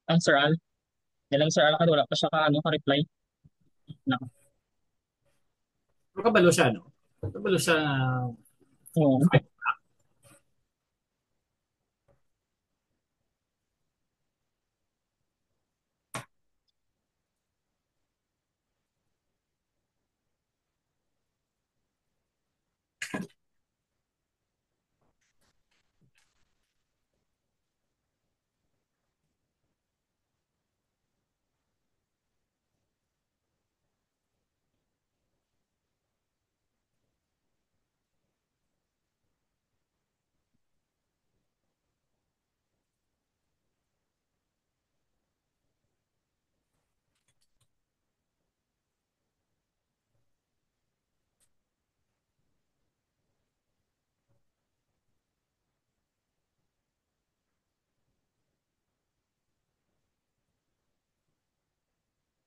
Ang Sir Al. Nilang Sir Al, wala pa siya ka-reply. Na, Pero kabalo siya, no? Kabalo siya. oo. Fight.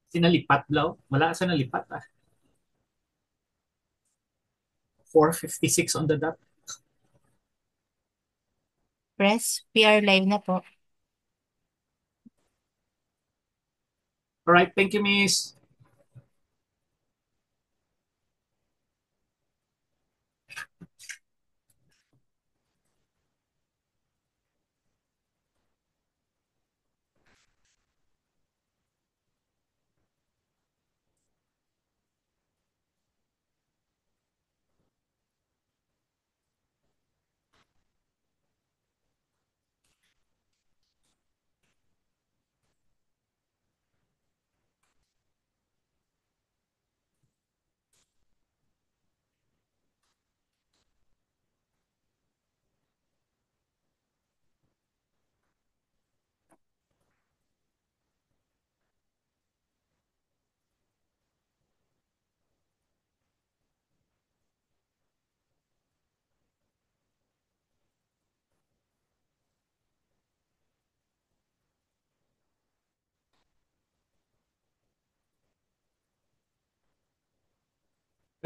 Sinalipat daw. Wala sa nalipat, ah. 4:56 on the dot. Press, PR live na po. Alright, thank you, Miss.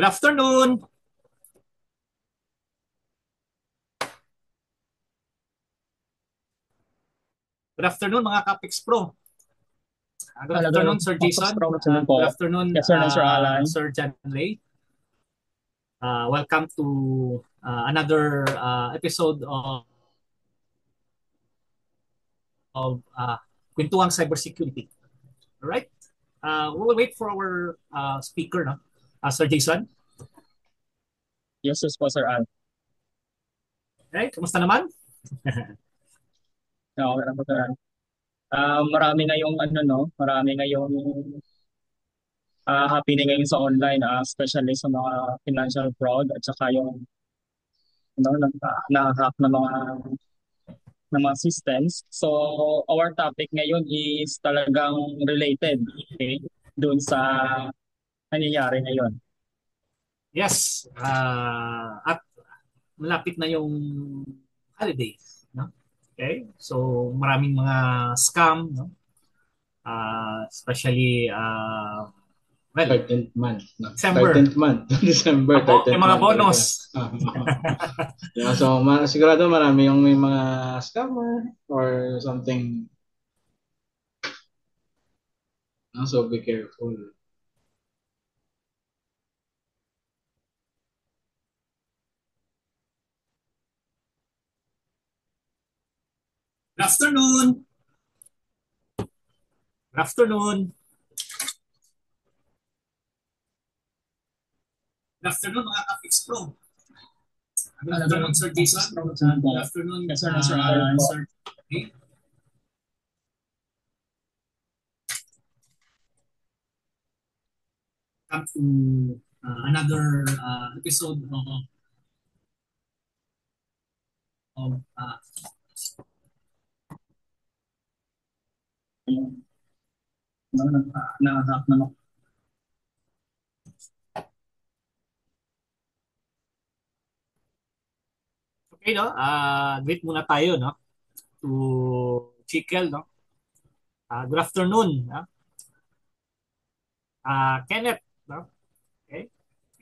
Good afternoon. Good afternoon, mga Capex Pro. Good Another afternoon, Sir Fox Jason. promotion Good po. afternoon, Yes, sir, no, Sir Alan. Sir John Lay. Welcome to another episode of Kwentuhang Cybersecurity. All right? We will wait for our speaker, no? Sir Jason. Yes, yes po, Sir Al. Okay, kamusta naman? Okay lang po, Sir Al. Marami ngayong marami ngayong happening ngayon sa online, especially sa mga financial fraud at saka yung na-hack ng mga systems. So, our topic ngayon is talagang related, okay, doon sa nangyayari ngayon. Yes. At malapit na yung holidays, no? Okay? So, maraming mga scam, no? Especially well, 13th month. No? December. 13th month. December, May 13th mga month talaga. bonus. Yeah, so, sigurado marami yung may mga scammer or something. No? So, be careful. Good afternoon. Good afternoon. Good afternoon, mga Capex Pro. Good afternoon, Sir Jason. Good afternoon, Yes, sir, no, Sir Alan. Sir. Okay. Come to another episode of Na-hack na okay, no? Greet muna tayo, no? To Chikel, no? Good afternoon, no? Kenneth, no? Okay.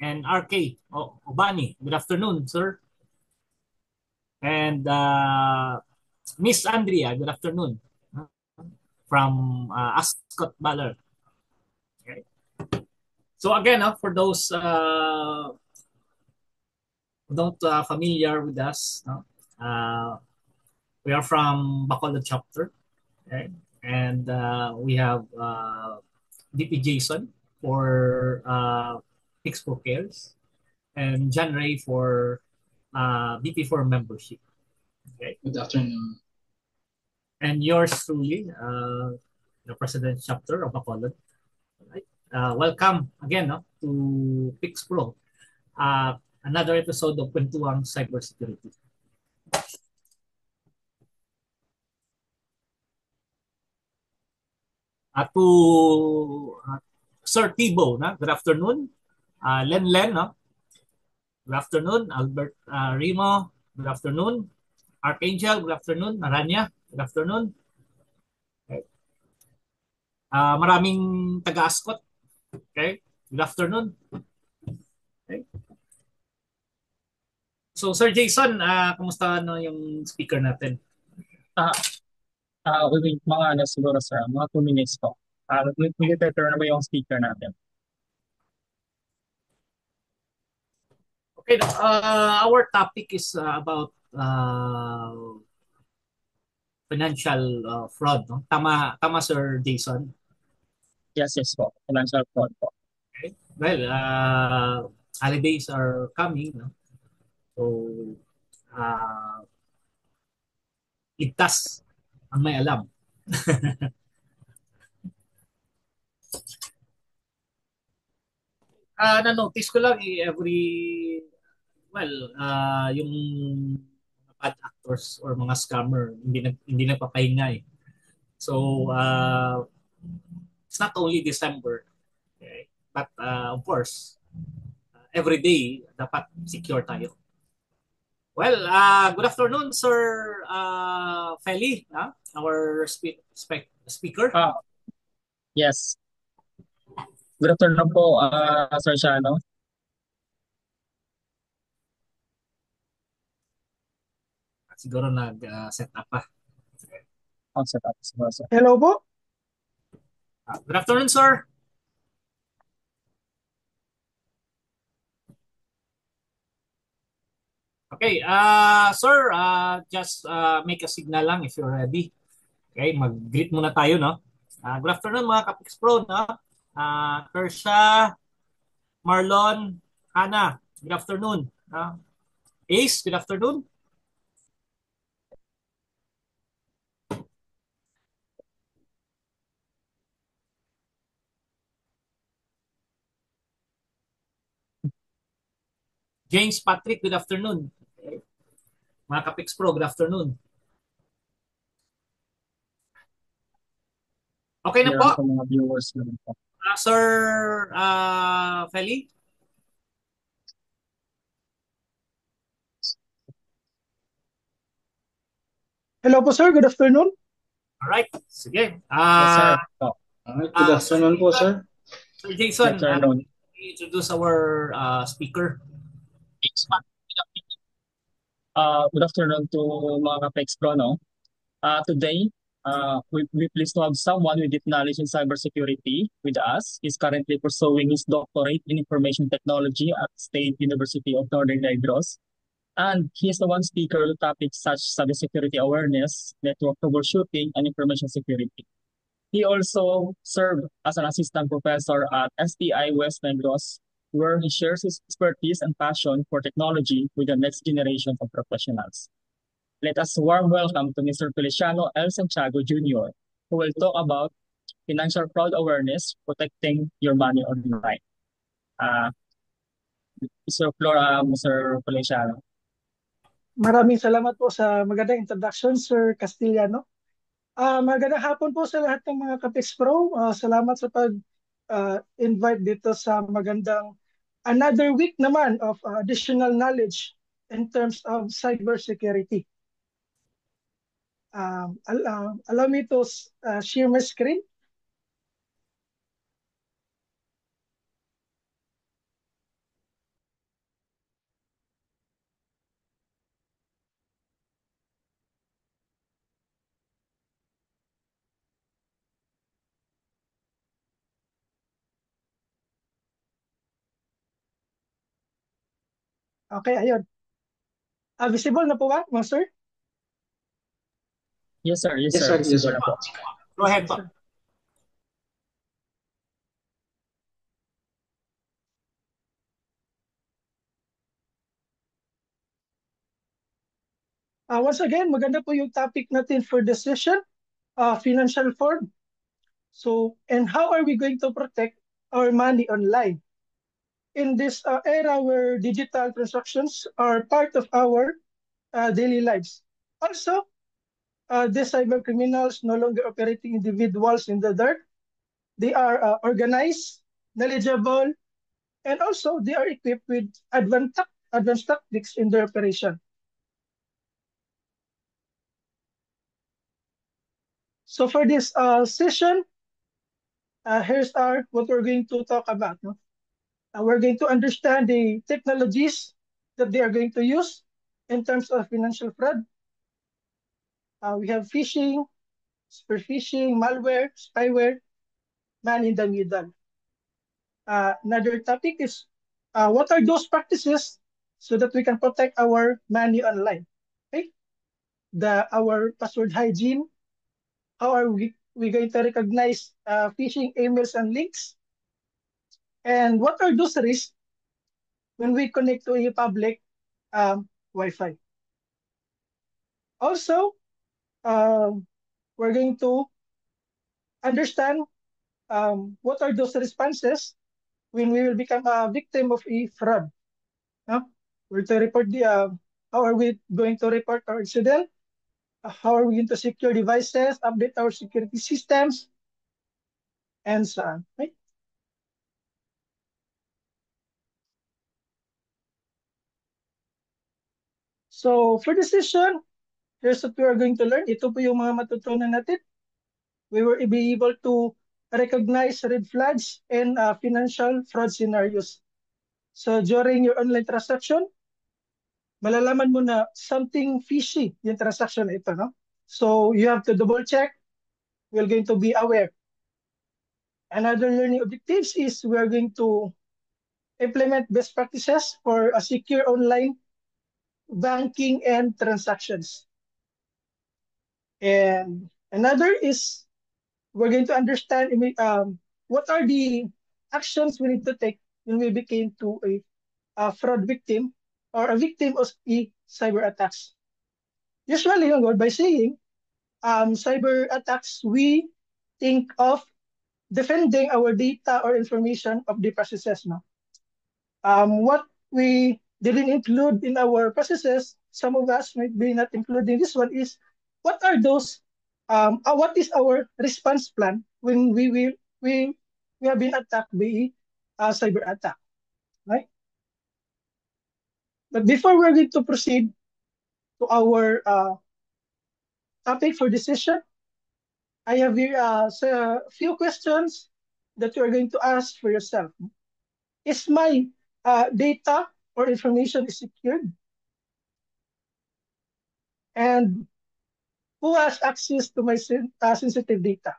And RK, Obani, good afternoon, sir. And Miss Andrea, good afternoon. from Ascot Ballard. Okay. So again, for those who don't familiar with us, no? We are from Bacolod chapter, okay? And we have DP Jason for Expo Cares and John Ray for BP for membership. Okay. Good afternoon. And yours truly, the President chapter of Bacolod. Right? Welcome again, no, to Pix Pro. Another episode of Kwentuang Cybersecurity. To Sir Tibo, na? Good afternoon. Len, no? Good afternoon. Albert Rimo, good afternoon. Archangel, good afternoon. Aranya, good afternoon. Okay. Maraming taga-Ascot. Okay. Good afternoon. Okay. So, Sir Jason, kumusta yung speaker natin? Wait, mga ano siguro sir, mga 2 minutes po. Prepare na ba yung speaker natin? Okay, our topic is about financial fraud. No? Tama, Sir Jason. Yes po. Financial fraud po. Okay. Well, holidays are coming. No? So, ligtas ang may alam. Na-notice ko lang well, yung bad actors or mga scammer hindi nagpapahinga eh. So, it's not only December, okay? But of course, every day dapat secure tayo. Well, good afternoon, Sir Feli, our speaker. Yes. Good afternoon po, Sir Shano. Siguro nag-set up pa. Set up siguro, sir. Hello po. Good afternoon, sir. Okay, sir, just make a signal lang if you're ready. Okay, mag-greet muna tayo, no? Good afternoon, mga Kapix Pro, no? Kersha, Marlon, Hannah, good afternoon. Ace, good afternoon. James Patrick, good afternoon. Okay. Mga Kapix Pro, good afternoon. Okay na po. Mga viewers na po. Sir Feli? Hello po sir, good afternoon. Alright, sige. Yes, sir. Good afternoon po, sir. Sir Jason, Good afternoon. Introduce our speaker. Good afternoon to mga Kapex Pro, no? Today, we pleased to have someone with deep knowledge in cybersecurity with us. He's currently pursuing his doctorate in information technology at State University of Northern Negros. And he is the one speaker on topics such as cybersecurity awareness, network troubleshooting, and information security. He also served as an assistant professor at STI West Negros, where he shares his expertise and passion for technology with the next generation of professionals. Let us warm welcome to Mr. Feliciano L. Santiago Jr., who will talk about financial fraud awareness, protecting your money online. Mr. Flora, Mr. Feliciano. Maraming salamat po sa magandang introduction, Sir Castillano. Magandang hapon po sa lahat ng mga Kapix Pro. Salamat sa pag-invite dito sa magandang another week naman of additional knowledge in terms of cybersecurity. Allow me to share my screen. Okay, ayun. Visible na po ba, mga sir? Yes, sir. Yes, Yes, sir. sir. Yes, Visible sir. na po. Go ahead Yes, po. sir. Once again, maganda po yung topic natin for this session, financial fraud. So, and how are we going to protect our money online? In this era where digital transactions are part of our daily lives. Also, these cyber criminals no longer operating individuals in the dark. They are organized, knowledgeable, and also they are equipped with advanced tactics in their operation. So for this session, here's what we're going to talk about. No? We're going to understand the technologies that they are going to use in terms of financial fraud. We have phishing, spear phishing, malware, spyware, man in the middle. Another topic is what are those practices so that we can protect our money online? Okay? Our password hygiene. How are we going to recognize phishing emails and links? And what are those risks when we connect to a public Wi-Fi? Also, um, we're going to understand what are those responses when we will become a victim of a fraud. No? We're to report how are we going to report our incident? How are we going to secure devices, update our security systems, and so on. Right? So for this session, here's what we are going to learn. Ito po yung mga matutunan natin. We will be able to recognize red flags and financial fraud scenarios. So during your online transaction, malalaman mo na something fishy yung transaction na ito, no? So you have to double check. We're going to be aware. Another learning objectives is we are going to implement best practices for a secure online banking and transactions. And another is we're going to understand what are the actions we need to take when we became to a fraud victim or a victim of cyber attacks. Usually, by saying cyber attacks, we think of defending our data or information of the processes. No? What we didn't include in our processes, some of us might be not including this one, is what are those, what is our response plan when we have been attacked by a cyber attack, right? But before we're going to proceed to our topic for this session, I have here a few questions that you are going to ask for yourself. Is my data or information is secured? And who has access to my sensitive data?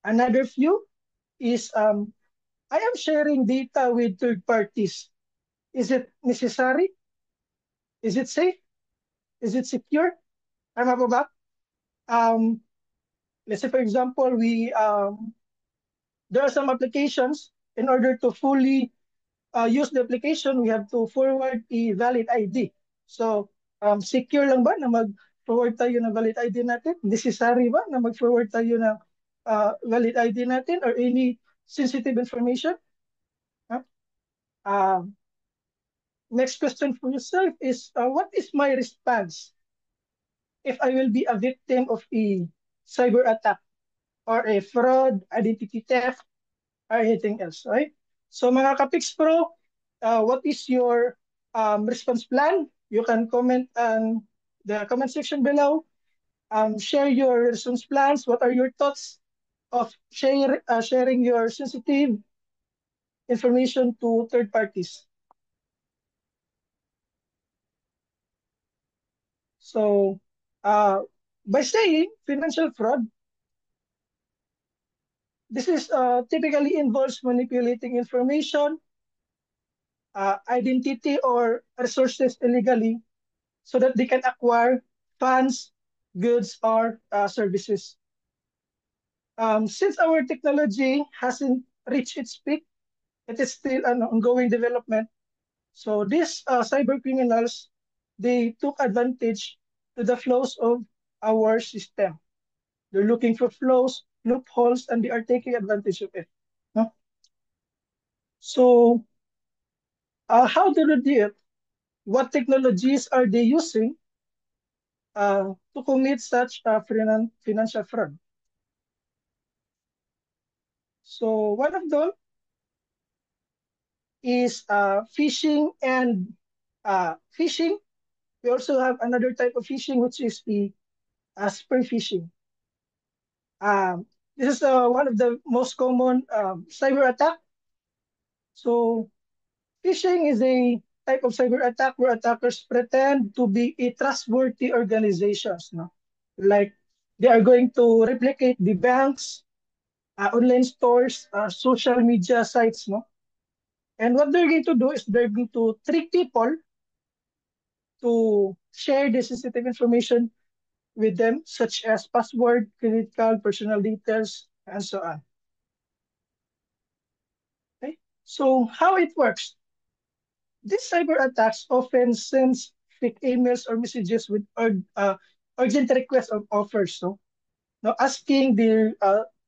Another few is I am sharing data with third parties. Is it necessary? Is it safe? Is it secure? Tama po ba? Um, let's say for example, there are some applications. In order to fully use the application, we have to forward a valid ID. So, secure lang ba na mag-forward tayo ng valid ID natin? Necessary ba na mag-forward tayo ng valid ID natin or any sensitive information? Huh? Next question for yourself is, what is my response if I will be a victim of a cyber attack or a fraud, identity theft, or anything else, right? So mga Kapix Pro, what is your response plan? You can comment on the comment section below. Share your response plans. What are your thoughts of sharing your sensitive information to third parties? So, by saying financial fraud, this is typically involves manipulating information identity or resources illegally so that they can acquire funds, goods, or services. Since our technology hasn't reached its peak, it is still an ongoing development. So these cyber criminals, they took advantage to the flows of our system. They're looking for flows, loopholes, and they are taking advantage of it. No? So how do they do it? What technologies are they using to commit such financial fraud? So one of them is phishing and phishing. We also have another type of phishing, which is the spear phishing. This is one of the most common cyber attack. So phishing is a type of cyber attack where attackers pretend to be a trustworthy organizations. No? Like they are going to replicate the banks, online stores, social media sites. No? And what they're going to do is they're going to trick people to share the sensitive information with them, such as password, credit card, personal details, and so on. Okay? So how it works? These cyber attacks often sends fake emails or messages with urgent requests of offers. So, now asking the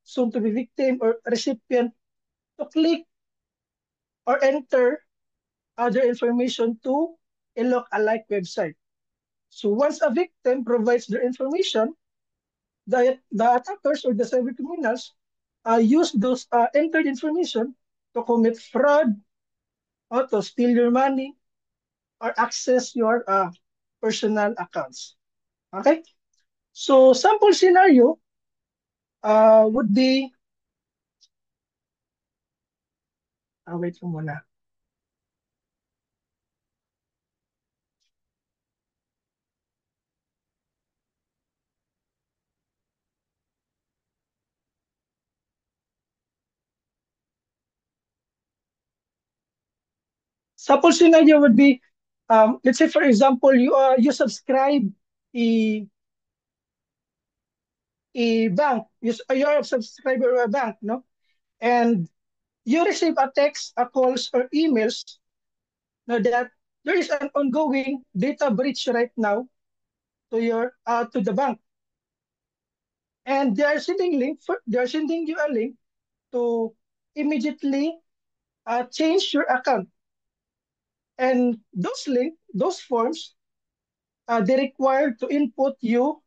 soon-to-be victim or recipient to click or enter other information to a look-alike website. So once a victim provides their information, the attackers or the cyber criminals use those entered information to commit fraud or to steal your money or access your personal accounts. Okay? So sample scenario would be, wait mo muna. Sample scenario would be, let's say for example, you subscribe a bank, you're a subscriber of a bank, no? And you receive a text, a calls, or emails no, that there is an ongoing data breach right now to your to the bank, and they are sending you a link to immediately change your account. And those forms, they require to input your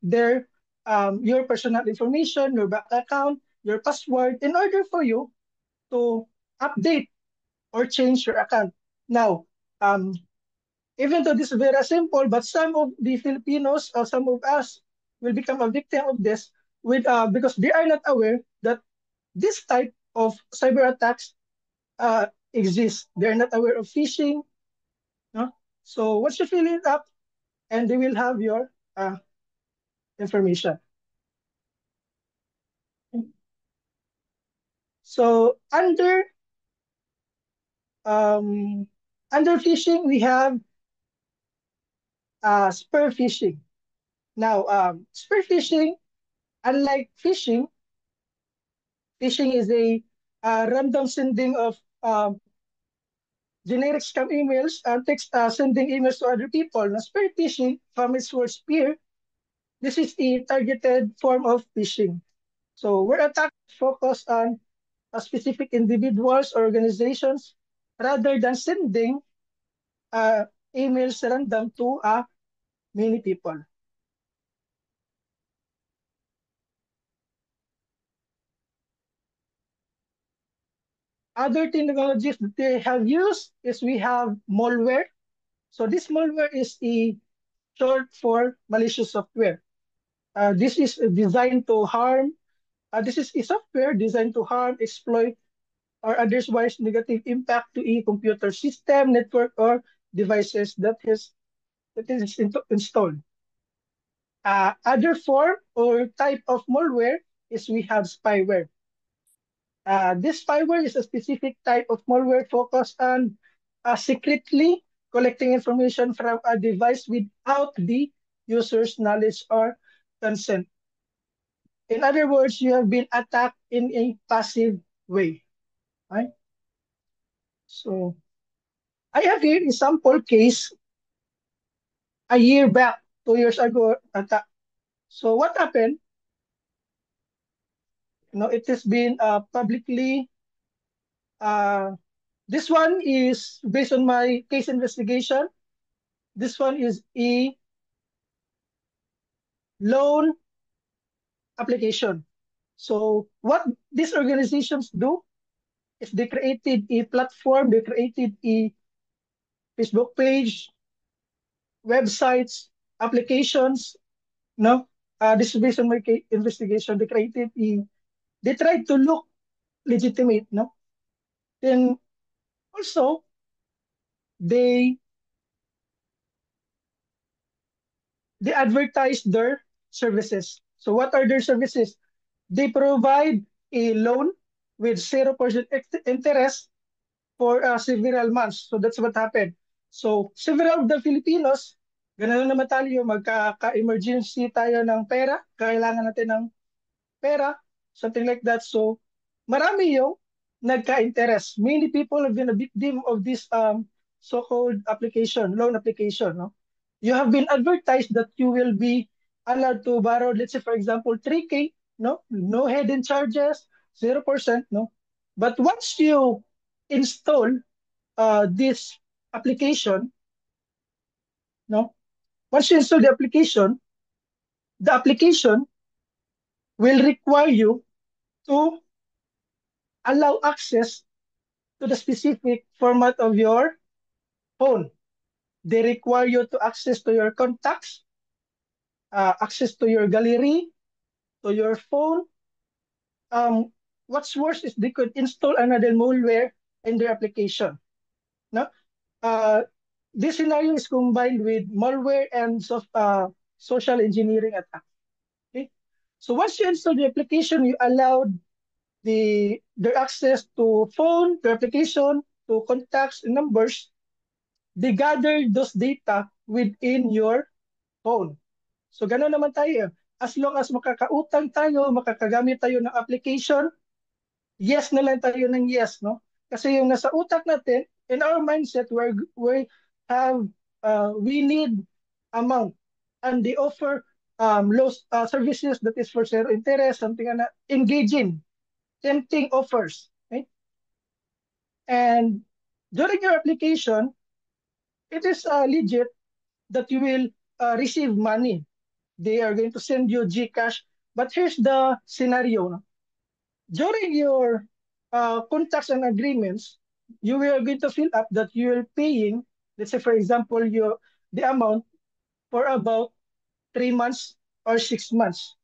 personal information, your bank account, your password, in order for you to update or change your account. Now, even though this is very simple, but some of the Filipinos or some of us will become a victim of this because they are not aware that this type of cyber attacks exist. They are not aware of phishing. No? So once you fill it up, and they will have your information. So um, under phishing, we have spear phishing. Now, spear phishing, unlike phishing, phishing is a random sending of generic scam emails and text sending emails to other people. Now, spear phishing, from its word spear, this is a targeted form of phishing. So where attacks focus on specific individuals or organizations rather than sending uh, emails random to many people. Other technologies that they have used is we have malware. So this malware is a short for malicious software. This is designed to harm. This is a software designed to harm, exploit, or otherwise negative impact to a computer system, network, or devices that is installed. Other form or type of malware is we have spyware. This spyware is a specific type of malware focused on secretly collecting information from a device without the user's knowledge or consent. In other words, you have been attacked in a passive way. Right? So I have here a sample case a year back, 2 years ago attack. So what happened? It has been publicly. This one is based on my case investigation. This one is a loan application. So what these organizations do is they created a platform, they created a Facebook page, websites, applications. No, this is based on my investigation. They tried to look legitimate. No, then also they they advertise their services. So what are their services? They provide a loan with 0% interest for several months. So that's what happened. So several of the Filipinos, ganun naman tayo, magka-emergency tayo ng pera, kailangan natin ng pera, something like that. So marami yung nagka-interest. Many people have been a victim of this so-called application, loan application. No? You have been advertised that you will be allowed to borrow, let's say, for example, 3K, no hidden charges, 0%, no. But once you install this application, no, once you install the application will require you to allow access to the specific format of your phone. They require you to access to your contacts, access to your gallery, to your phone. What's worse is they could install another malware in their application. No? This scenario is combined with malware and social engineering attack. Okay? So once you install the application, you allow their access to phone, to application, to contacts and numbers. They gather those data within your phone. So gano'n naman tayo. As long as makakautang tayo, makakagamit tayo ng application, yes na lang tayo ng yes, no? Kasi yung nasa utak natin, in our mindset, we need amount. And they offer low services that is for zero interest, something na engaging, tempting offers. Okay? And during your application, it is legit that you will receive money. They are going to send you GCash. But here's the scenario. No? During your contracts and agreements, you are going to fill up that you are paying, let's say, for example, the amount for about 3 months or 6 months.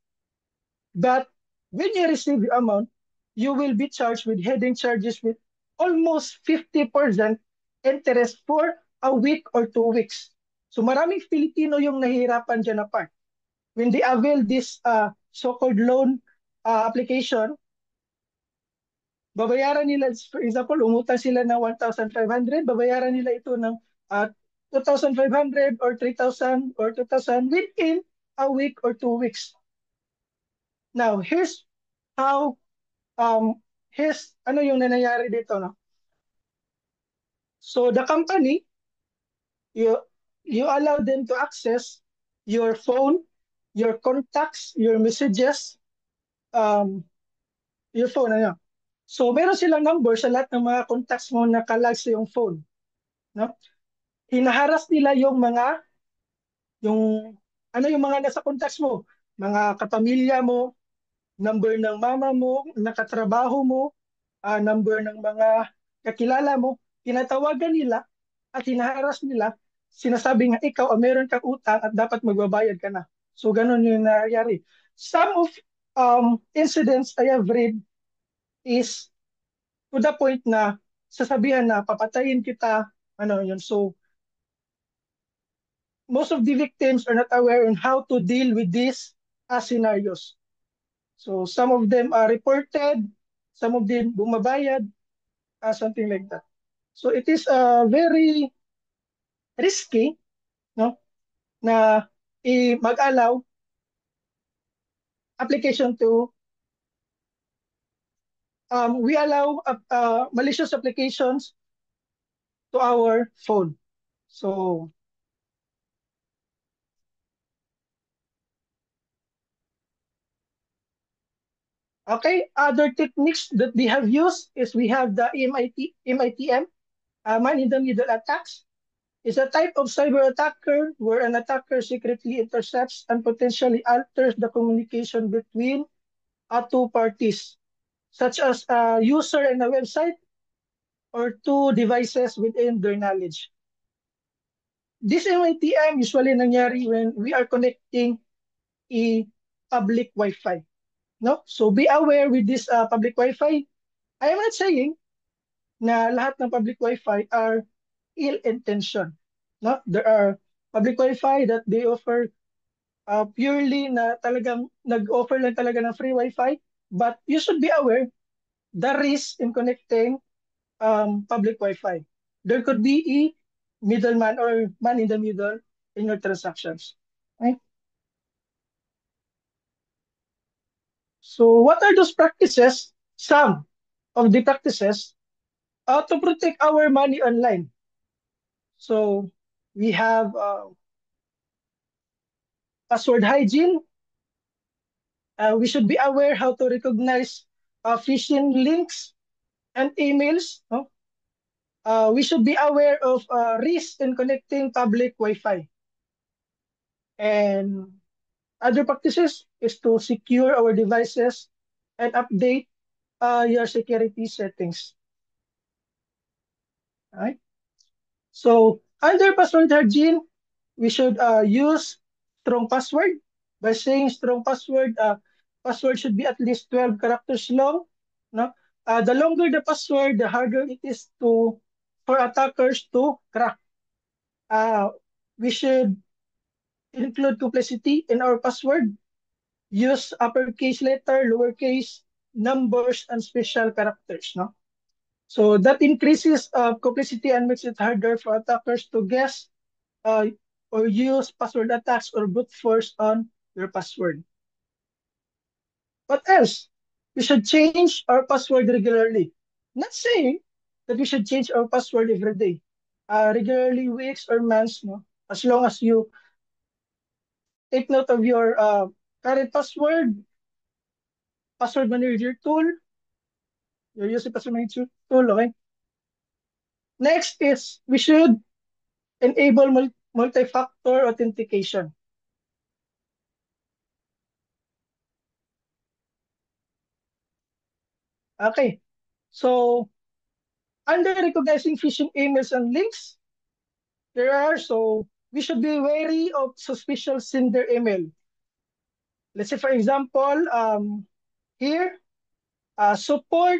But when you receive the amount, you will be charged with hidden charges with almost 50% interest for a week or 2 weeks. So maraming Filipino yung nahihirapan dyan na part. When they avail this so-called loan application, babayaran nila, for example, umutang sila ng 1,500, babayaran nila ito ng 2,500 or 3,000 or 2,000 within a week or 2 weeks. Now, here's ano yung nangyayari dito, no? So the company, you allow them to access your phone, your contacts, your messages, your phone, ano. So meron silang number sa lahat ng mga contacts mo na kalag sa yung phone, no? Hinaharas nila yung mga nasa contacts mo, mga kapamilya mo, number ng mama mo, nakatrabaho mo, number ng mga kakilala mo, tinatawagan nila at hinaharas nila, sinasabi nga ikaw meron kang utang at dapat magbabayad ka na. So ganun yung nangyayari. Some of incidents I have read is to the point na sasabihan na papatayin kita, yun. So most of the victims are not aware on how to deal with these scenarios. So some of them are reported, some of them bumabayad, something like that. So it is very risky, no, na mag-allow application to we allow malicious applications to our phone. So okay, other techniques that they have used is we have the MITM, man-in-the-middle attacks. Is a type of cyber attacker where an attacker secretly intercepts and potentially alters the communication between two parties, such as a user and a website or two devices within their knowledge. This MITM usually nangyari when we are connecting a public Wi-Fi. No? So be aware with this public Wi-Fi. I am not saying na lahat ng public Wi-Fi are ill-intention. No? There are public Wi-Fi that they offer purely na talagang nag-offer lang talaga ng free Wi-Fi. But you should be aware the risk in connecting public Wi-Fi. There could be a middleman or man in the middle in your transactions. Right? So what are those practices? Some of the practices to protect our money online. So we have password hygiene. We should be aware how to recognize phishing links and emails. No? We should be aware of risk in connecting public Wi-Fi. And other practices is to secure our devices and update your security settings. All right. So under password hygiene, we should use strong password. By saying strong password, password should be at least 12 characters long. No? The longer the password, the harder it is for attackers to crack. We should include complexity in our password. Use uppercase letter, lowercase, numbers, and special characters. No? So that increases complexity and makes it harder for attackers to guess uh, or use password attacks or brute force on your password. What else? We should change our password regularly. Not saying that we should change our password every day. Regularly, weeks or months, no? As long as you take note of your current password manager tool, you're using password manager tool, okay? Next is we should enable multi-factor authentication. Okay, so under recognizing phishing emails and links, so we should be wary of suspicious sender email. Let's say, for example, here, support,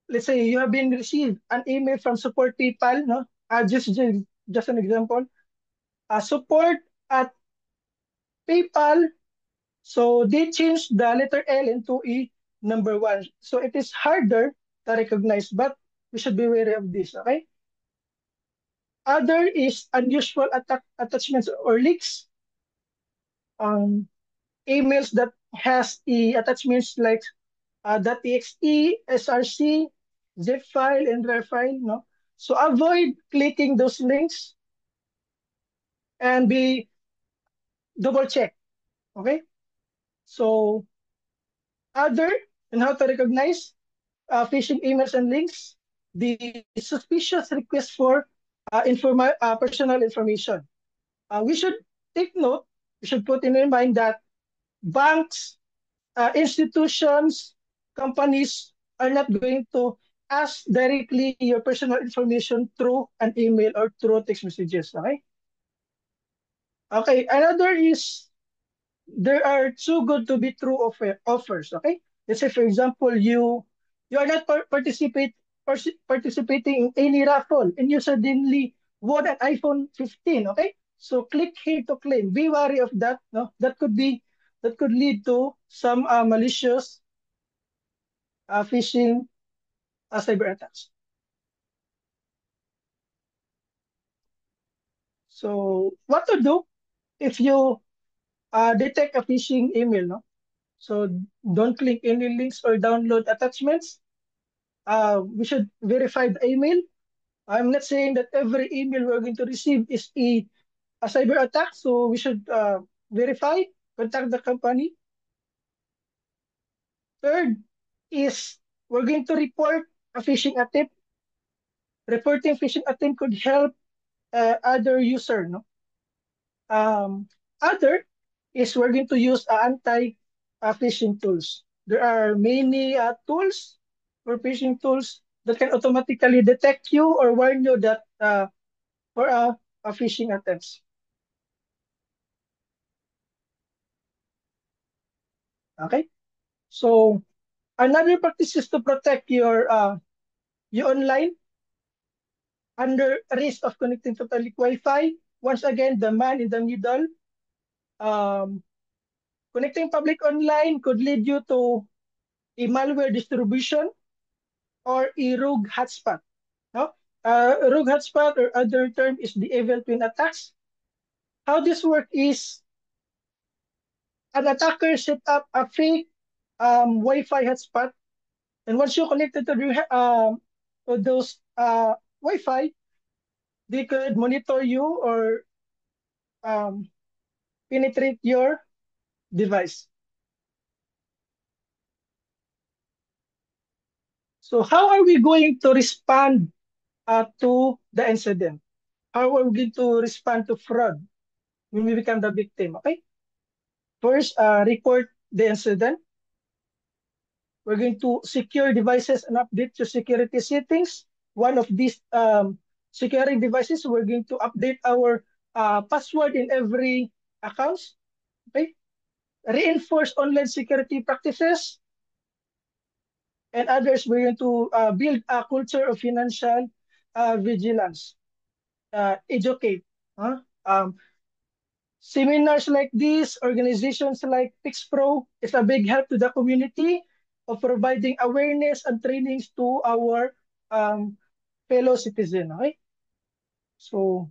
let's say you have been received an email from support PayPal, no? Just an example. Support at PayPal, so they changed the letter L into a number one. So it is harder to recognize, but we should be wary of this, okay? Other is unusual attachments or links. Emails that has the attachments like .txt, src, zip file, and rar file. No, so avoid clicking those links and be double check. Okay, so other and how to recognize phishing emails and links, the suspicious request for personal information. We should take note. We should put in mind that banks, institutions, companies are not going to ask directly your personal information through an email or through text messages. Okay. Okay. Another is there are too good to be true offers. Okay. Let's say, for example, you are not participating in any raffle and you suddenly won an iPhone 15. Okay. So click here to claim. Be wary of that. No, that could lead to some malicious phishing cyber attacks. So what to do if you detect a phishing email, no? So don't click any links or download attachments. We should verify the email. I'm not saying that every email we're going to receive is a cyber attack, so we should verify, contact the company. Third is we're going to report a phishing attempt. Reporting phishing attempt could help other user, no? Um, Other is we're going to use anti-phishing tools. There are many tools for phishing tools that can automatically detect you or warn you that for a phishing attempts. Okay, so another practice is to protect you online under risk of connecting to public Wi-Fi. Once again, the man in the middle. Um, Connecting public online could lead you to a malware distribution or a rogue hotspot. No? Rogue hotspot or other term is the evil twin attacks. How this work is an attacker set up a fake Wi-Fi hotspot, and once you connected to those Wi-Fi, they could monitor you or um, penetrate your device. So how are we going to respond to the incident? How are we going to respond to fraud when we become the victim? Okay. First, report the incident. We're going to secure devices and update your security settings. One of these securing devices, we're going to update our password in every account. Okay. Reinforce online security practices. And others, we're going to build a culture of financial vigilance. Educate. Huh? Seminars like this, organizations like PixPro is a big help to the community of providing awareness and trainings to our um, fellow citizen. Okay? So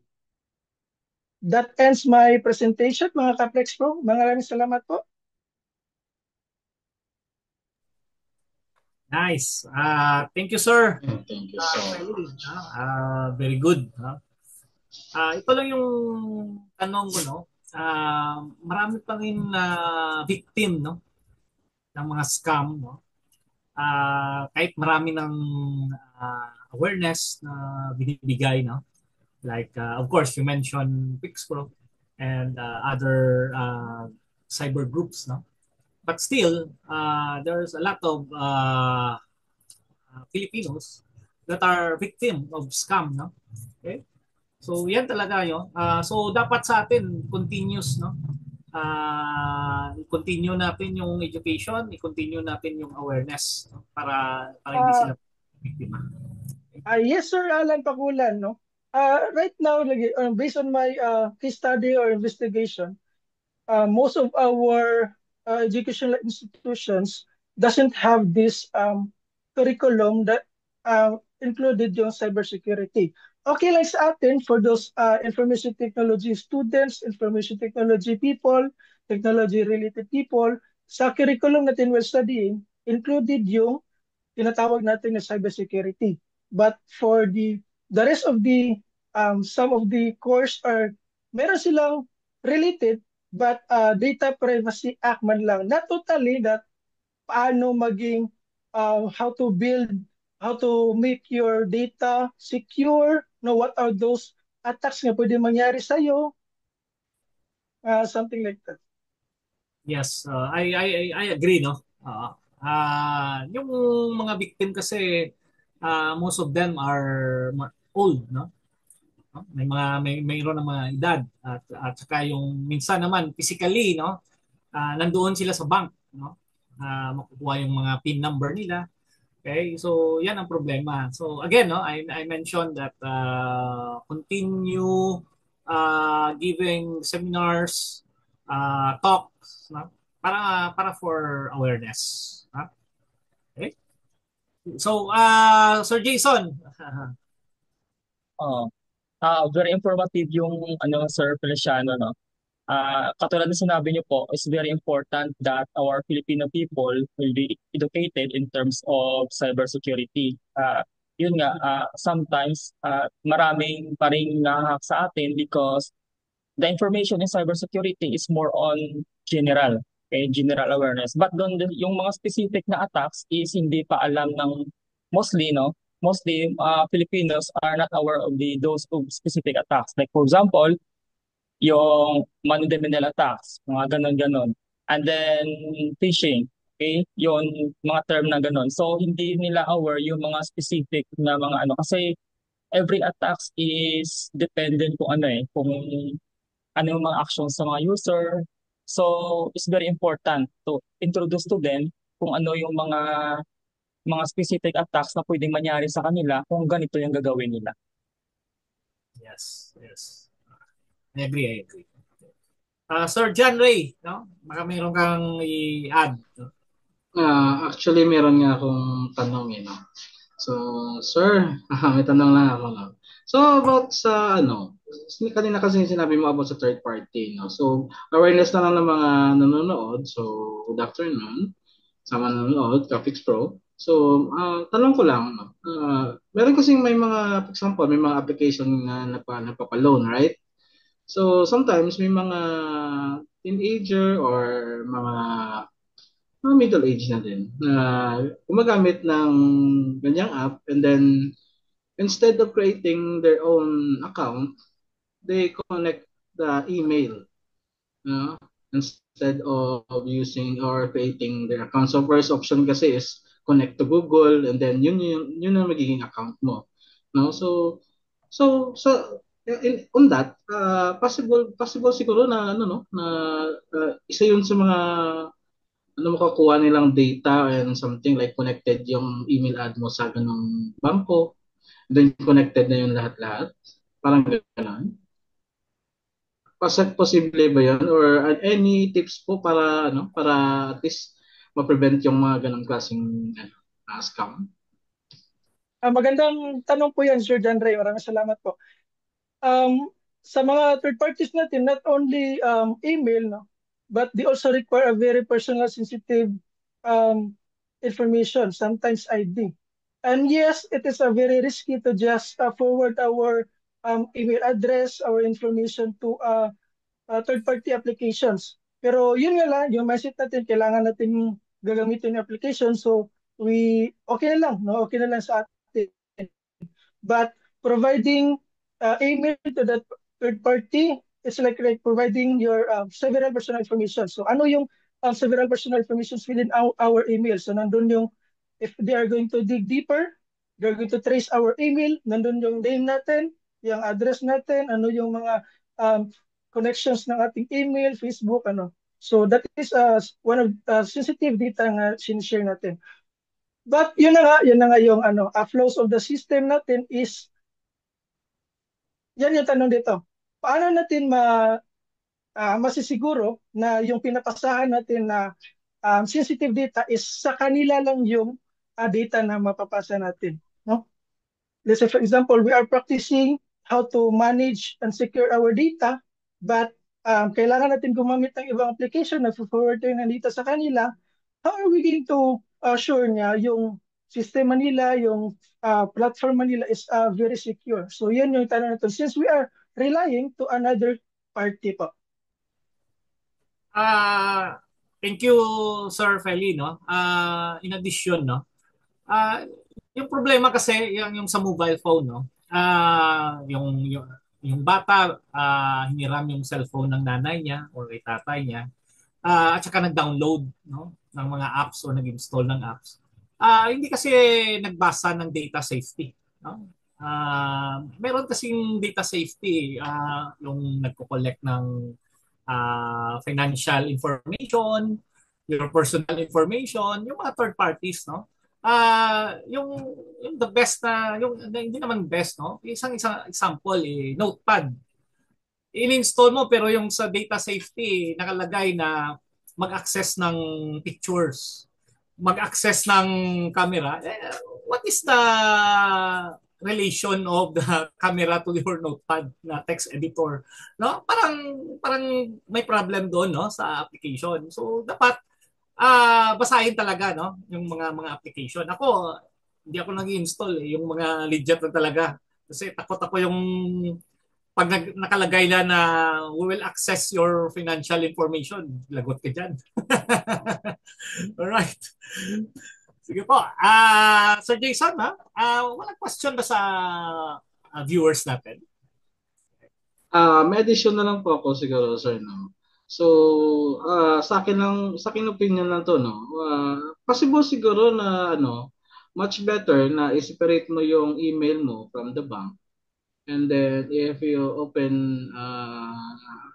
that ends my presentation, mga ka-PixPro. Maraming salamat po. Nice. Thank you, sir. Thank you so Really, much. very good. Ito lang yung tanong ko, no? Marami pa rin victim, no? Ng mga scam, no? Kahit marami ng awareness na binibigay, no? Like, of course, you mentioned PixPro and other cyber groups, no? But still, there's a lot of Filipinos that are victim of scam, no? Okay? So, yan talaga yun. So, dapat sa atin, continuous, no? I-continue natin yung education, i-continue natin yung awareness, no? Para hindi sila biktima. Yes, Sir Alan Pakulan. No? Right now, based on my case study or investigation, most of our educational institutions doesn't have this curriculum that included yung cybersecurity. Okay lang sa atin for those information technology students, information technology people, technology-related people, sa curriculum natin we're studying, included yung tinatawag natin na cybersecurity. But for the rest of the some of the course are meron silang related but Data Privacy Act man lang. Not totally that paano maging how to build, how to make your data secure, no, what are those attacks na pwede mangyari sa'yo, something like that. Yes, I agree, no? Yung mga victim kasi most of them are old, no? Mayroon ng mga edad at saka yung minsan naman physically, no? Nandoon sila sa bank, no? Makukuha yung mga PIN number nila. Okay? So, yan ang problema. So, again, no, I mentioned that continue giving seminars, talks, no? Para for awareness. Okay? So, Sir Jason. Uh, Very informative yung Sir Feliciano, no? Katulad ng sinabi niyo po, it's very important that our Filipino people will be educated in terms of cybersecurity. Yun nga, sometimes maraming pa rin nahahak sa atin because the information in cybersecurity is more on general, okay, general awareness. But yung mga specific na attacks is hindi pa alam ng mostly, no? Mostly Filipinos are not aware of those of specific attacks. Like for example, yung man in the middle attacks, mga ganon-ganon. And then phishing, okay? Yung mga term na ganon. So hindi nila aware yung mga specific na mga kasi every attacks is dependent kung kung ano yung mga actions sa mga user. So it's very important to introduce to them kung ano yung mga specific attacks na pwedeng mangyari sa kanila kung ganito yung gagawin nila. Yes, yes. I agree. Sir John Ray, no? Baka mayroon kang i-add. No? Actually, meron nga akong tanong, no? So, sir, may tanong lang ako, no? So, about sa, kanina kasi sinabi mo about sa third party, no? So, awareness na lang ng mga nanonood. So, good afternoon sa mga nanonood, Graphics Pro. So, tanong ko lang, no? Meron kasing may mga, for example, may mga application na napapaloan, right? So, sometimes may mga teenager or mga middle age na din na gumagamit ng ganyang app, and then instead of creating their own account, they connect the email, instead of using or creating their account. So first option kasi is connect to Google, and then yun ang magiging account mo, no? So on that, possible siguro na no na isa yun sa mga makakuha nilang data and something like connected yung email ad mo sa ganung bangko, then connected na yung lahat-lahat, parang gano'n. Posible ba yun, or any tips po para para at least ma-prevent yung mga ganung klaseng scam? Magandang tanong po yan, Sir John Ray. Maraming salamat po. Sa mga third parties natin, not only email, no, but they also require a very personal, sensitive information, sometimes ID. And yes, it is a very risky to just forward our email address, our information to third-party applications. Pero yun nga lang, yung mindset natin, kailangan natin gagamitin yung application. So, okay na lang, no? Okay na lang sa atin. But providing email to that third party is like providing your several personal information. So ano yung several personal information within our email? So nandun yung, if they are going to dig deeper, they're going to trace our email, nandun yung name natin, yung address natin, ano yung mga connections ng ating email, Facebook, ano. So that is one of sensitive data nga sinishare natin. But yun na nga yung flows of the system natin is, yan yung tanong dito. Paano natin masisiguro na yung pinapasahan natin na sensitive data is sa kanila lang yung data na mapapasa natin, no? Let's say for example, we are practicing how to manage and secure our data, but kailangan natin gumamit ng ibang application na forward ng data sa kanila. How are we going to assure niya yung sistema nila, yung platform nila is very secure? So yan yung tanong natin. Since we are relying to another party po. Thank you, Sir Feli, no? In addition, no? Yung problema kasi yung sa mobile phone, no? Yung bata hiniram yung cellphone ng nanay niya or kay tatay niya, at saka nag-download, no, ng mga apps o nag-install ng apps. Hindi kasi nagbasa ng data safety, no? Meron kasing data safety, yung nagko-collect ng financial information, your personal information, yung mga third parties, no? Yung the best na, hindi naman best, no? Isang example, Notepad. In-install mo pero yung sa data safety nakalagay na mag-access ng pictures, mag-access ng camera. What is the relation of the camera to your notepad na text editor, no? Parang may problem doon, no, sa application. So dapat basahin talaga, no, yung mga application. Ako, hindi ako nag-install yung mga legit na talaga. Kasi takot ako yung pag nakalagay na we will access your financial information, lagot ka dyan. Alright. Sige po. Sir Jason, walang question ba sa viewers natin? May addition na lang po ako siguro, sir, no. So, sa akin opinion lang to, no. Possible siguro na ano, much better na i-separate mo yung email mo from the bank. And then if you open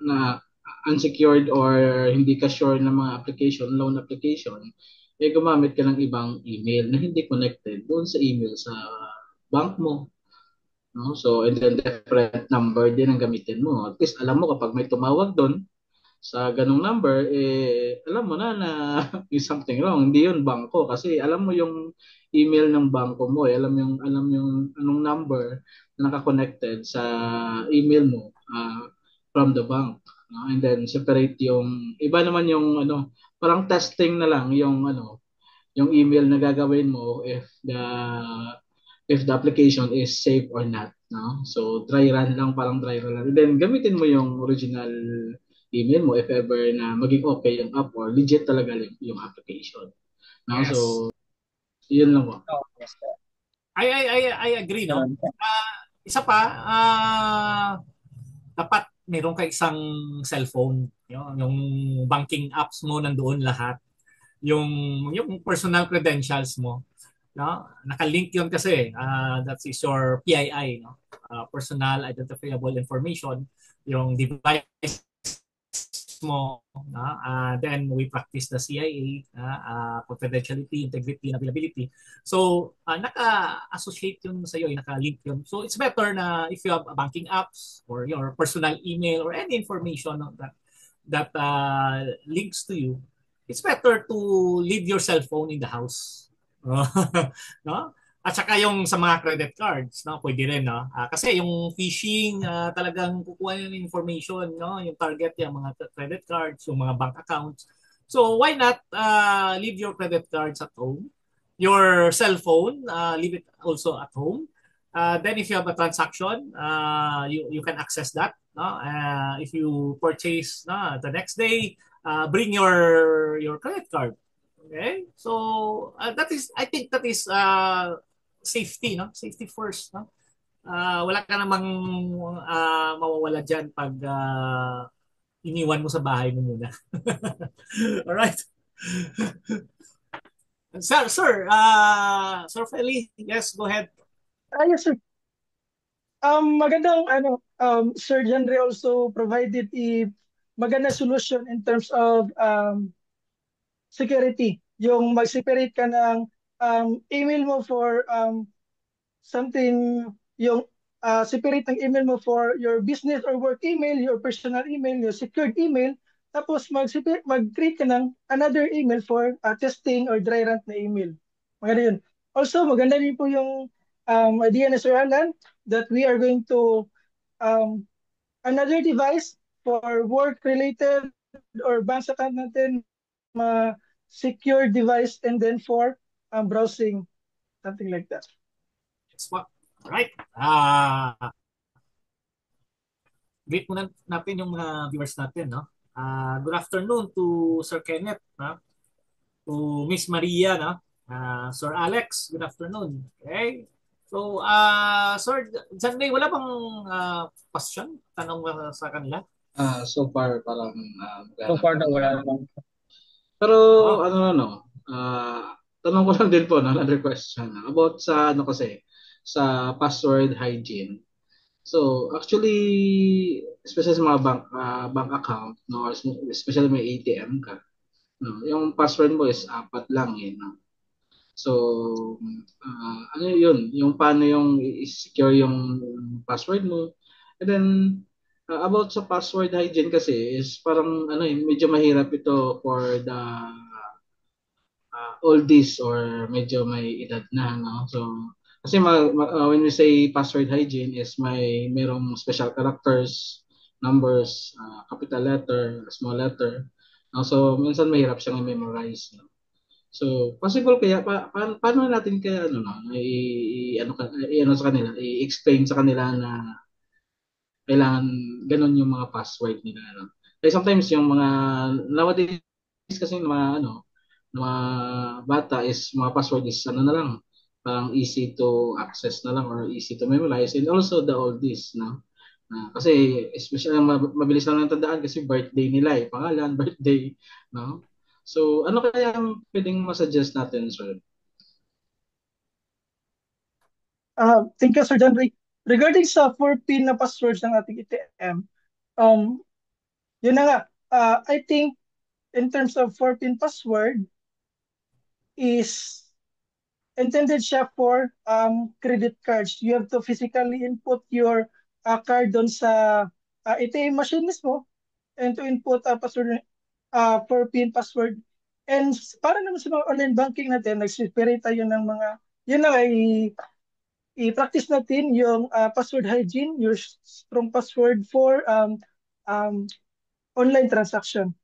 na unsecured or hindi ka sure ng mga application, loan application, gumamit ka ng ibang email na hindi connected doon sa email sa bank mo. No? So, and then different number din ang gamitin mo. At least alam mo kapag may tumawag doon sa ganung number, alam mo na is something wrong. Hindi yun bangko kasi alam mo yung email ng bangko mo. Alam yung anong number na naka-connected sa email mo from the bank. No? And then separate yung, iba naman yung ano, parang testing na lang yung ano, yung email na gagawin mo if the application is safe or not, no? So dry run lang, parang dry run lang. And then gamitin mo yung original email mo if ever na maging okay yung app or legit talaga yung application. No? Yes. So yun lang po. Oh, yes, sir. I agree, no? Isa pa, dapat meron ka isang cellphone, yung banking apps mo nandoon lahat, yung personal credentials mo, no? Nakalink yun kasi that is your PII, no? Personal identifiable information, yung device mo, no? Then we practice the CIA, confidentiality, integrity, and availability. So naka-associate yun sa iyo, naka-link yun. So it's better na if you have banking apps or your personal email or any information that links to you, it's better to leave your cell phone in the house. No? At saka yung sa mga credit cards, no, pwede rin, no. Kasi yung phishing, talagang kukuha ng information, no, yung target yung mga credit cards, yung mga bank accounts. So why not leave your credit cards at home? Your cell phone, leave it also at home. Then if you have a transaction, you can access that, no. If you purchase the next day, bring your credit card. Okay? So I think that is safety, no? Safety first, no? Wala ka namang mawawala diyan pag iniwan mo sa bahay mo muna. All right. Sir Feli, yes, go ahead. Yes, sir. Magandang Sir Janre also provided a maganda solution in terms of security. Yung mag-separate ka ng email mo for something, yung separate ng email mo for your business or work email, your personal email, your secured email, tapos mag-create ka ng another email for testing or dry run na email. Maganda yun. Also, maganda rin po yung idea na Sir Alan that we are going to another device for work-related or bank account natin, secure device, and then for browsing, something like that. Yes, po. Alright. Greet muna natin yung mga viewers natin, no? Good afternoon to Sir Kenneth, no? To Miss Maria, no? Sir Alex, good afternoon. Okay? So, Sir Janday, wala bang question? Tanong sa kanila? So far parang So far na wala namang. pero tanong ko lang din po, no, another question about sa ano kasi sa password hygiene. So actually, especially sa mga bank account, no, or especially may ATM ka, no, yung password mo is 4 lang no. So ano yun, yung paano yung i-secure yung password mo. And then about sa password hygiene kasi is parang medyo mahirap ito for the oldies or medyo may edad na, no? So Kasi when we say password hygiene is merong special characters, numbers, capital letter, small letter. So minsan mahirap siyang i-memorize. No? So possible kaya paano natin kaya ano no, ano sa kanila, i-explain sa kanila na kailangan ganun yung mga password nila. No? Kaya sometimes yung mga nowadays kasi yung mga mga bata is mga password is ano na lang parang easy to access na lang or easy to memorize and also the oldies no kasi especially mabilis lang tandaan kasi birthday nila pangalan birthday no so ano kaya ang pwedeng masuggest natin sir. Thank you, Sir John Ray. Regarding sa 4-pin na passwords ng ating ATM, um, yun na nga, I think in terms of 4-pin password is intended siya for credit cards. You have to physically input your card doon sa ATM machine mismo and to input a password, 4-pin password. And para naman sa mga online banking natin, nag-separate tayo ng mga, yun na, i-practice natin yung password hygiene, your strong password for um, online transaction.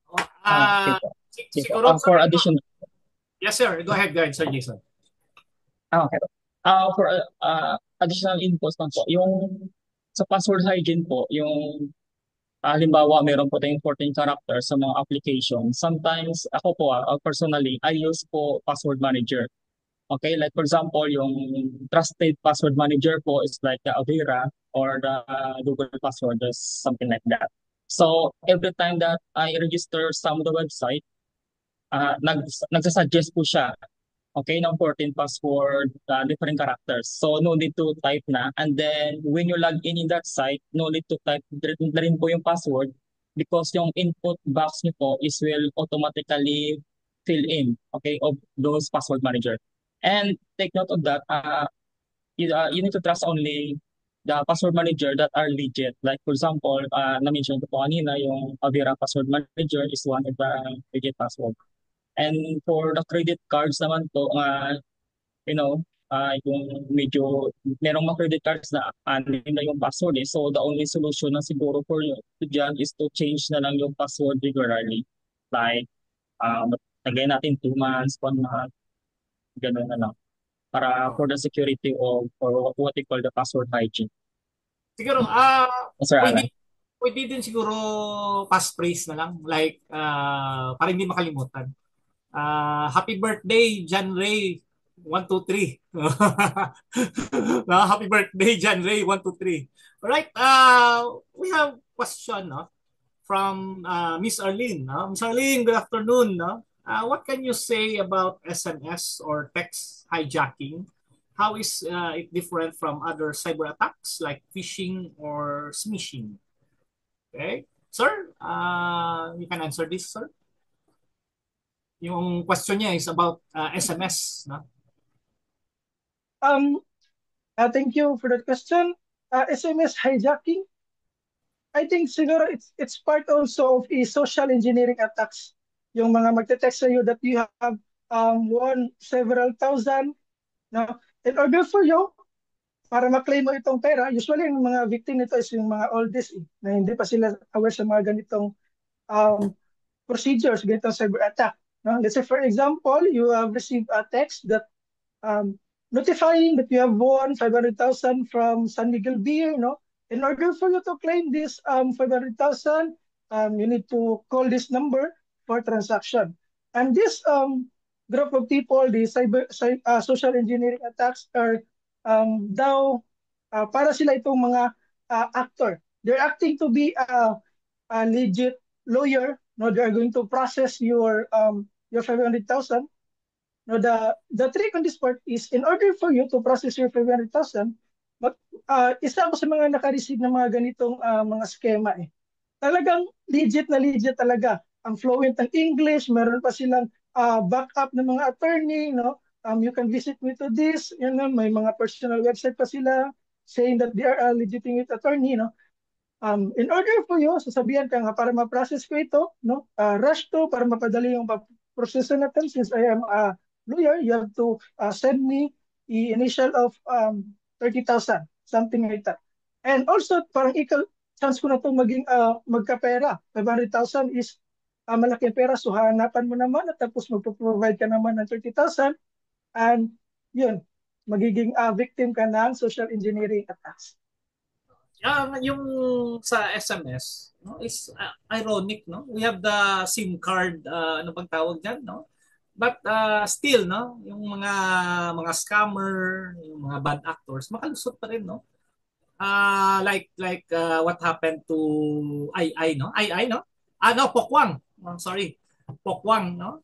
Okay po. Okay po. Siguro, For sir, additional, yes, sir. Go ahead, Sir Jason. okay po. For additional infos lang po, yung sa password hygiene po, yung halimbawa, meron po tayong 14 characters sa mga application. Sometimes, ako po, personally, I use po password manager. Okay, like for example, yung trusted password manager po is like the Avira or the Google password, or something like that. So, every time that I register some of the website, nagsasuggest po siya, okay, ng 14 password, different characters. So, no need to type na. And then, when you log in that site, no need to type na rin po yung password because yung input box niyo po is will automatically fill in, okay, of those password manager. And take note of that, you need to trust only the password manager that are legit. Like for example, na-mention ko po kanina, yung Avira password manager is one of the legit password. And for the credit cards naman po, you know, yung medyo merong mga credit cards na anim na yung password So the only solution na siguro for you dyan is to change na lang yung password regularly. Like, lagay natin 2 months, 1 month, gano'n na lang. Para for the security of, or what we call the password hygiene. Siguro, Sir pwede, Alan. pwede din siguro passphrase na lang. Like, para hindi makalimutan. Happy birthday, John Ray, 1, 2, 3. Happy birthday, John Ray, 1, 2, 3. Alright, we have question from Miss Arlene. Miss Arlene, good afternoon. What can you say about SMS or text hijacking? How is it different from other cyber attacks like phishing or smishing? Okay, sir, you can answer this, sir. Yung question niya is about SMS. No? Thank you for that question. SMS hijacking, I think siguro it's part also of a social engineering attacks. Yung mga magte-text sa you that you have won several thousand. No? In order for you, para ma-claim mo itong pera, usually yung mga victim nito is yung mga oldies na hindi pa sila aware sa mga ganitong um, procedures, ganitong cyber attack. No? Let's say for example, you have received a text that um, notifying that you have won 500,000 from San Miguel Beer. No? In order for you to claim this 500,000, you need to call this number for transaction. And this group of people, the social engineering attacks are daw para sila itong mga actor. They're acting to be a legit lawyer. No, they are going to process your 500,000. No, the trick on this part is in order for you to process your 500,000, isa ako sa mga naka-receive ng mga ganitong mga skema Talagang legit na legit talaga. Ang fluent ng English, meron pa silang backup ng mga attorney, no? You can visit me to this, may mga personal website pa sila saying that they are a legitimate attorney, no? In order for you, sasabihan ka nga para ma-process ko ito, no? Rush to para mapadali yung proseso natin since I am a lawyer, you have to send me the initial of 30,000, something like that. And also, parang chance ko na itong maging magkapera. 500,000 is malaking pera. So, hanapan mo naman at tapos magpo-provide ka naman ng 30,000. And yun, magiging victim ka ng social engineering attacks. Yung sa SMS, no, is ironic, no? We have the SIM card, ano bang tawag diyan, no? But still, no, yung mga scammer, yung mga bad actors, makalusot pa rin, no? Like what happened to I no? I no? No, Pokwang. I'm sorry. Pokwang, no?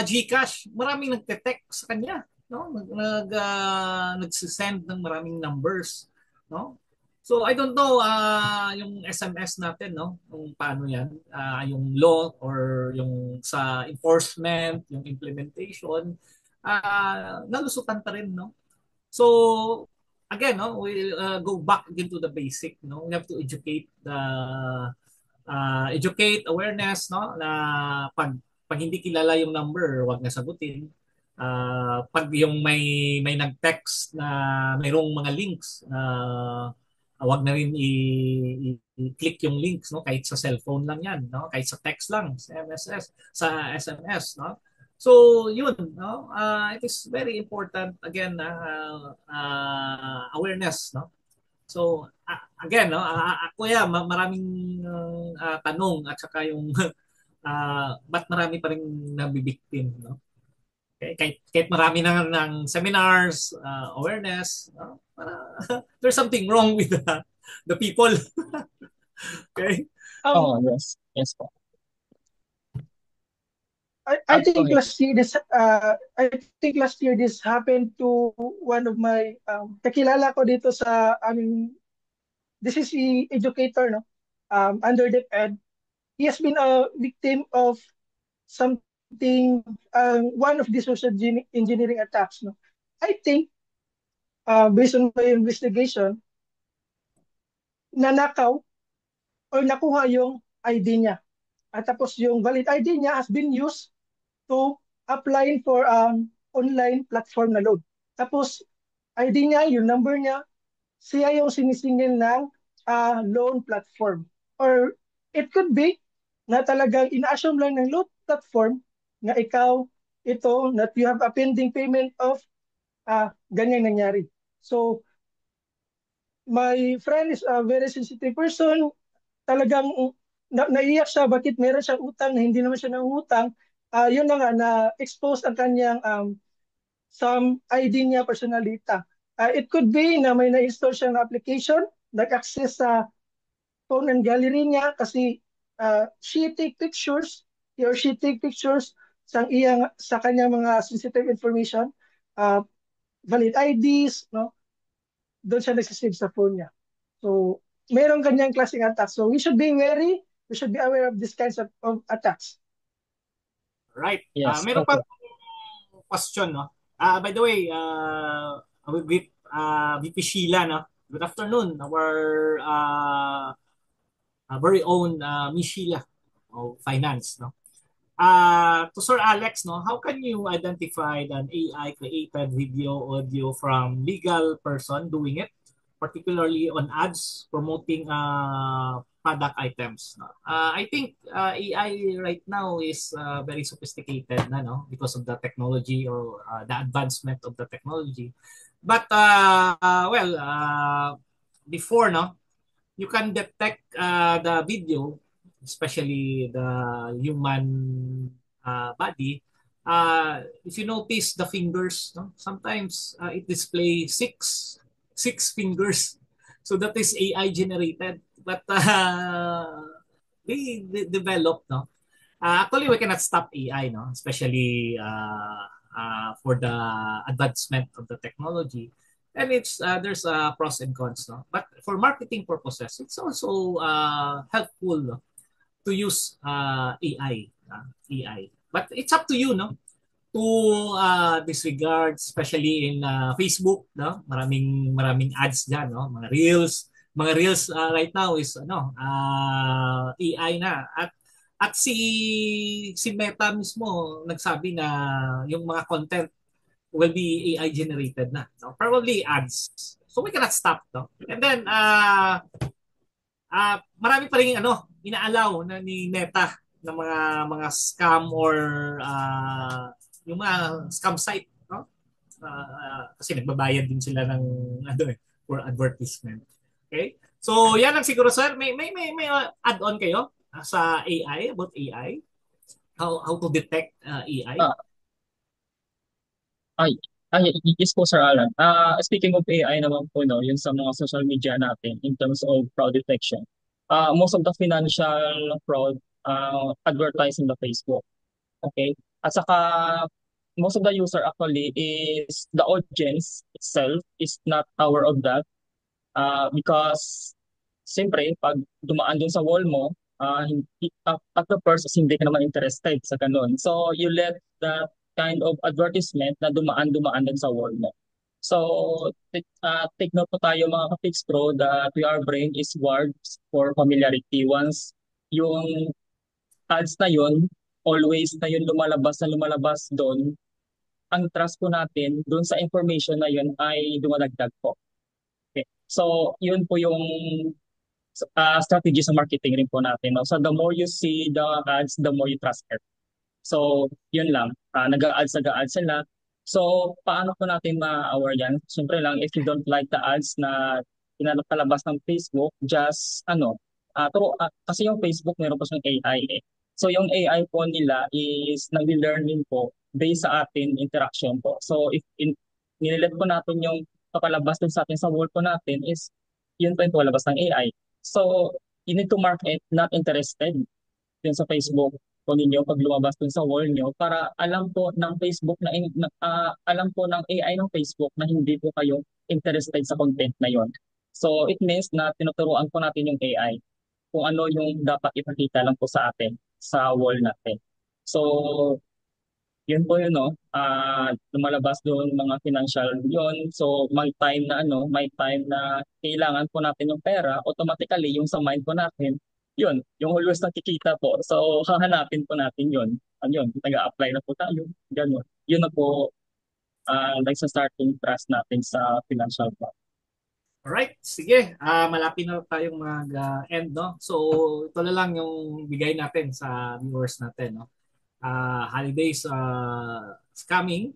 GCash, maraming nagte-text sa kanya, no? Nagsisend ng maraming numbers, no? So I don't know yung SMS natin, no, kung paano 'yan, yung law or yung sa enforcement, yung implementation, nalusutan pa rin, no. So again, no, we go back again to the basic, no. We have to educate awareness, no, na pag hindi kilala yung number, wag na sagutin. Pag yung may nag-text na mayroong mga links na wag na rin i-click yung links, no, kahit sa cellphone lang yan, no, kahit sa text lang, sa SMS, no. So yun, no, it is very important again, awareness, no. So again, no, kuya, maraming tanong at saka yung ba't marami pa rin nabibiktim, no. Okay, kahit marami ng seminars, awareness, no? There's something wrong with the people. Okay? Oh, yes. Yes po. I think Okay. last year this happened to one of my kakilala ko dito sa this is the educator, no, under DepEd. He has been a victim of something, one of the social engineering attacks, no. I think based on my investigation, nanakaw or nakuha yung ID niya. At tapos yung valid ID niya has been used to apply for online platform na loan. Tapos ID niya, yung number niya, siya yung sinisingil ng loan platform. Or it could be na talagang ina-assume lang ng loan platform na ikaw ito, that you have a pending payment of ganyan nangyari. So, my friend is a very sensitive person. Talagang naiyak siya, bakit meron siyang utang na hindi naman siya nangutang. Yun na nga, na-expose ang kanyang some ID niya, personal data. It could be na may na-install siyang application, nag-access sa phone and gallery niya kasi she take pictures, he or she take pictures sa kanyang mga sensitive information, valid IDs, no? Doon siya nagsisave sa phone niya. So, meron kanyang klaseng attack. So, we should be wary, we should be aware of these kinds of attacks. Right. Yes. Meron Okay. pa question, no? By the way, with VP Sheila, no? Good afternoon, our very own Miss Sheila of Finance, no? To Sir Alex, no, how can you identify an AI created video audio from legal person doing it, particularly on ads promoting product items? No? I think AI right now is very sophisticated, no, because of the technology or the advancement of the technology. But before, no, you can detect the video, especially the human body. If you notice the fingers, no? Sometimes it displays six fingers. So that is AI generated. But they developed, no? Actually, we cannot stop AI, no? Especially for the advancement of the technology. And it's there's pros and cons, no? But for marketing purposes, it's also helpful, no, to use AI. But it's up to you, no, to disregard, especially in Facebook, no? Maraming ads diyan, no? Mga reels right now is AI na. At At si Meta mismo nagsabi na yung mga content will be AI generated na. No? Probably ads. So we cannot stop. No? And then, marami pa rin inaalaw na ni Meta ng mga scam or yung mga scam site. No? Kasi nagbabayad din sila ng for advertisement. Okay? So, yan lang siguro, sir. May add-on kayo sa AI, about AI? How to detect AI? Ah, ay, yes po, Sir Alan. Speaking of AI naman po, no, yun sa mga social media natin in terms of fraud detection. Most of the financial fraud advertise in the Facebook. Okay? At saka, most of the user actually is the audience itself is not aware of that. Because, siyempre, pag dumaan dun sa wall mo, at the first, is hindi ka naman interested sa ganun. So, you let that kind of advertisement na dumaan-dumaan din sa wall mo. So, take note po tayo mga ka-Fix Pro that our brain is wired for familiarity. Once yung ads na yun, always na yun lumalabas doon, ang trust po natin doon sa information na yun ay dumadagdag po. Okay. So, yun po yung strategy sa marketing rin po natin. No? So, the more you see the ads, the more you trust it. So, yun lang. Nag-a-ads sila. So, paano po natin ma-aware yan? Siyempre lang, if you don't like the ads na pinapalabas ng Facebook, just, kasi yung Facebook meron pa siyang AI eh. So, yung AI po nila is nag-learn din po based sa atin interaction po. So, if nilet po natin yung papalabas din sa atin sa wall po natin is yun po yung palabas ng AI. So, you need to mark it not interested yun sa Facebook po ninyo pag lumabas dun sa wall nyo para alam po ng Facebook alam po ng AI ng Facebook na hindi po kayo interested sa content na yon. So, it means na tinuturuan po natin yung AI kung ano yung dapat ipakita lang po sa atin sa wall natin. So, yun po yun, no? Lumalabas doon mga financial yun. So, may time na kailangan po natin yung pera, automatically yung sa mind po natin, yun, yung always nakikita po. So, hahanapin po natin yun. Ano yun, nag-a-apply na po tayo. Ganun. Yun na po, starting trust natin sa financial plan. Alright, sige. Malapit na tayong mag-end, no? So, ito na lang yung bigay natin sa viewers natin, no? Holidays is coming.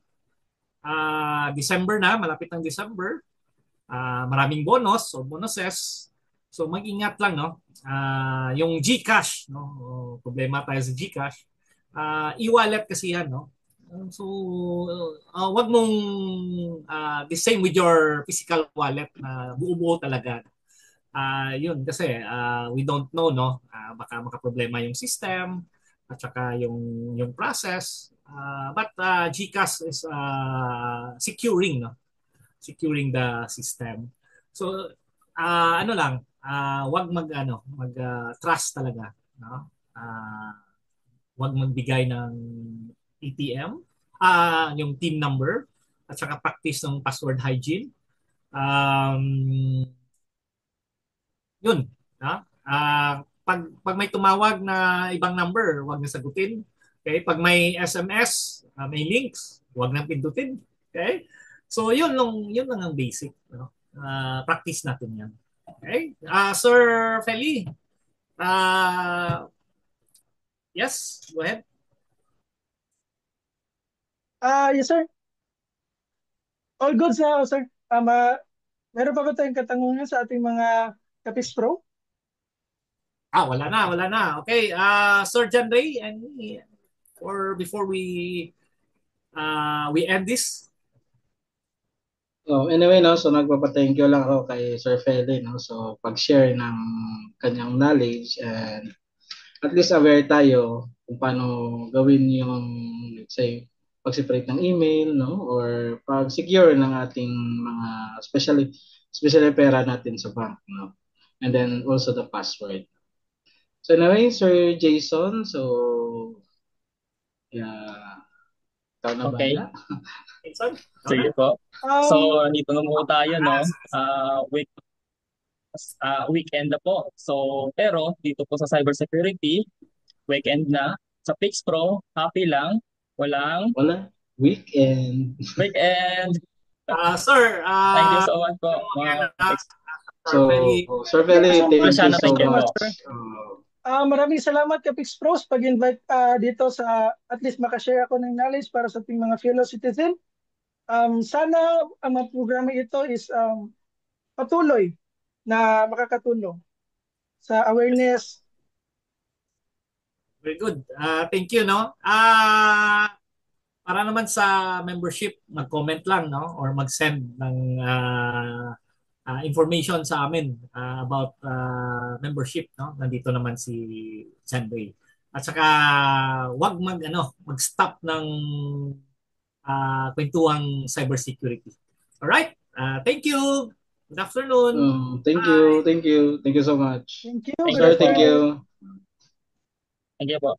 December na, malapit ng December. Maraming bonus o bonuses. So mag-ingat lang, no? Yung GCash, no? Problema tayo sa GCash. E-wallet kasi yan, no? So wag mong the same with your physical wallet na buo-buo talaga. Yun kasi we don't know, no? Baka makaproblema yung system at saka yung process. But GCash is securing, no? Securing the system. So wag mag trust talaga, no? Wag magbigay ng ATM, yung team number at saka practice ng password hygiene. Yun, no? Pag may tumawag na ibang number, wag na sagutin. Okay? Pag may SMS, may links, wag nang pindutin. Okay? So yun lang ang basic, no? Practice natin 'yan. Okay? Sir Feli. Yes, go ahead. Yes, sir. All good sa sir. Meron pa ba tayong katanungan sa ating mga Kapis Pro? Wala na. Okay, Sir John Ray, or before we end this. Anyway, no, so nagpapa-thank you lang ako kay Sir Feli, no, so pag-share ng kanyang knowledge and at least aware tayo kung paano gawin yung, let's say, pag-separate ng email, no, or pag-secure ng ating mga especially pera natin sa bank, no, and then also the password. So anyway, Sir Jason, so yeah, ikaw na Okay. bahala. Sige po. So, dito na po tayo, no? Weekend na po. So, pero dito po sa cybersecurity, weekend na. Sa Pix Pro, happy lang. Walang Wala. Weekend. weekend. Sir, Thank you so much po, again, mga Kapex. Sir Feli. Sir Thank you Feli, so thank much. you Luciano, so thank you po. much. Maraming salamat Kapix Pros pag-invite dito sa at least makashare ako ng knowledge para sa ating mga fellow citizen. Sana ang mga programa ito is patuloy na makakatulong sa awareness. Very good. Thank you, no? Para naman sa membership, mag-comment lang, no? Or mag-send ng information sa amin about membership, no? Nandito naman si Sandray. At saka mag-stop ng kwentuhang cybersecurity. All right? Thank you. Good afternoon. Thank you. Thank you. Thank you so much. Thank you. Thank Good Sir, thank afternoon. you. Thank you po.